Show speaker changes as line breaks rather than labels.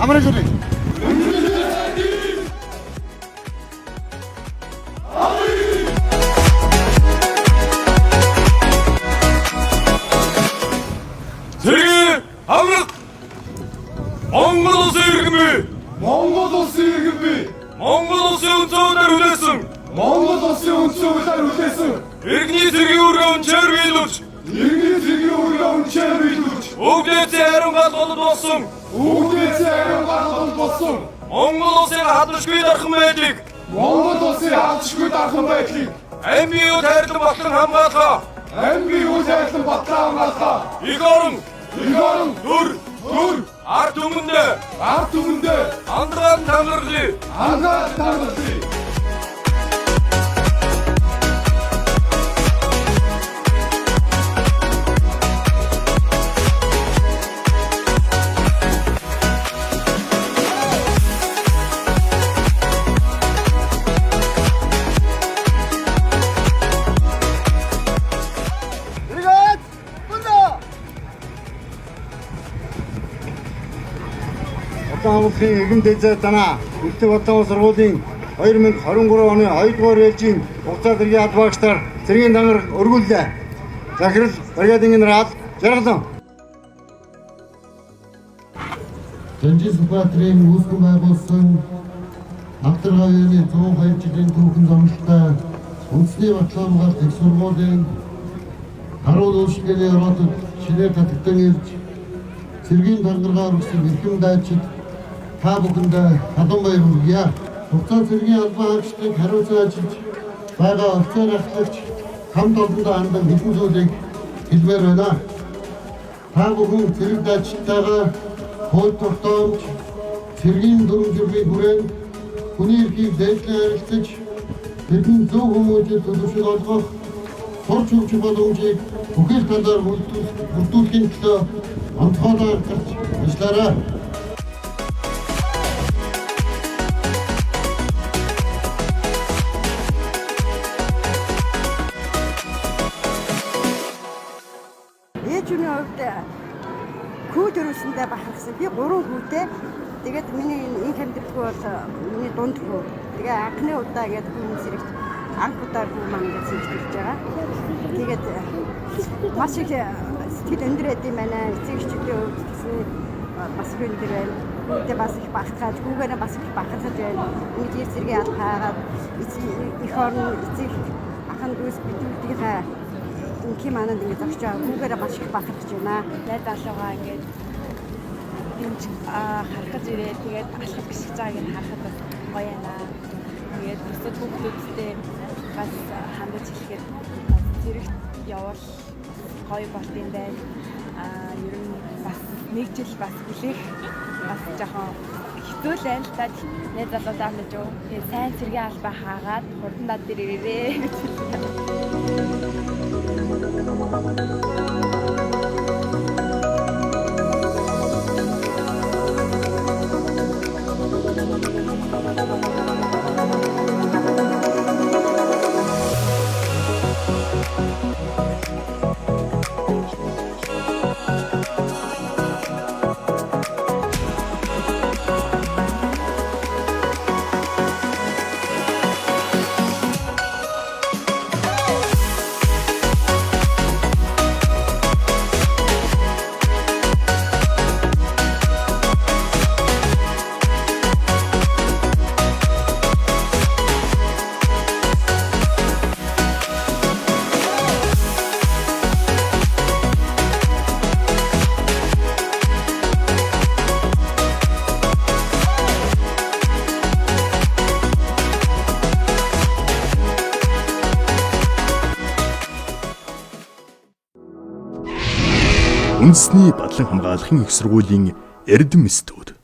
Амрын жүрэй.
Сэргийн авраг Монгол улсын иргэн бий.
Монгол улсын иргэн бий.
Монгол улсын өнцөөр хүлээсэн.
Монгол улсын өнцөөр хүлээсэн.
Иргэний цэргийн өргөө өнчээр биелүүлж.
Иргэний цэргийн өргөө өнчээр биелүүлж.
Өвдөөцөө харин галбол болсон.
Өвдөөцөө харин галбол болсон.
Монгол улсын хадшгүй дархан байдлыг.
Монгол улсын хадшгүй дархан байдлыг.
Амбиуд хайрлан батлан хамгаалахаа.
Амбиуд хайрлан батлан хамгаалахаа.
Их орон.
Дүр.
Ард түмэндээ андраад тангархлыг.
Улсын иргэн дэжээ танаа Улсын бодлогын сургуулийн 2023 оны 2 дугаар ээлжийн хугацаа зэргийн аль багштар цэргийн дангар өргүүллээ. Захирал бригадын генерал Жаргалан.
Жанжин Сүбаатарын үүсгэн байгуулсан Авторгай үеийн 102 жилийн түүхэн зомлолтой үндэсний баталгаан их сургуулийн 10 үйлчлэгээ ороод шинээр татагдсан ирж цэргийн дангаргаар өгсөн эрхэм дайчид та бүхэндээ халуун баяр хүргье. Хугацаа цэргийн албан хаагчдыг хариуцан ажиллаж байгаа офицер ахлагч хамт олондоо хандан хэдэн зүйлийг хэлмээр байна. Та бүхэн цэрэг дайчдтайгаа хууль тогтоомж цэргийн дүрм журмын хүрээнд хүний эрхийг дээдлэн харилцаж тэдний зөв хүмүүжил төлөвшил олгох сурч хөгжих боломжийг бүхэл талаар бүрдүүлэхийн төлөө онцгойлоо гарч ажиллаарай.
Ээжийн хувьд хүү төрүүлсэндээ бахархсан. Би 3 хүүтэй. Тэгээд миний энэ амьдралгүй бол миний дунд хүү. Тэгээ анхны удаа гэдэг хүмүүс зэрэгт анх удаа хүү маань гэж хэлж байгаа. Тэгээд маш их сэтгэл өндөр эдэм байна. Эцэгчдийн хувьд гэсэн бас их өндөр байна. Хүүтэй бас их багтаад, хүүгээрээ бас их багтаад байна. Ингээд зэргийн алхаагаад их орн эцэг ахын дүүс бидүүдийнхээ инким манад ингээд зогсож байгаа. Хүүгээрээ маш их багтаж байна.
Найз залуугаа ингээд юмч харахад ирээ. Тэгээд алхах гисэж байгааг нь харахад бас гоё байна. Тэгээд бусад хүүхдүүдтэй бас хандаж хэлэхэд зэрэгт явал гоё болт юм байна. Ер нь бас нэг жил бас хүлээх бас жоохон хэцүү л байна л та. Найз залуудаа мэдж юу. Тэгээд сайн цэргийн албаа хаагаад хурдан над дээр ирээрээ гэж хэлсэн.
Үндэсний батлан хамгаалахын их сургуулийн Эрдэм студ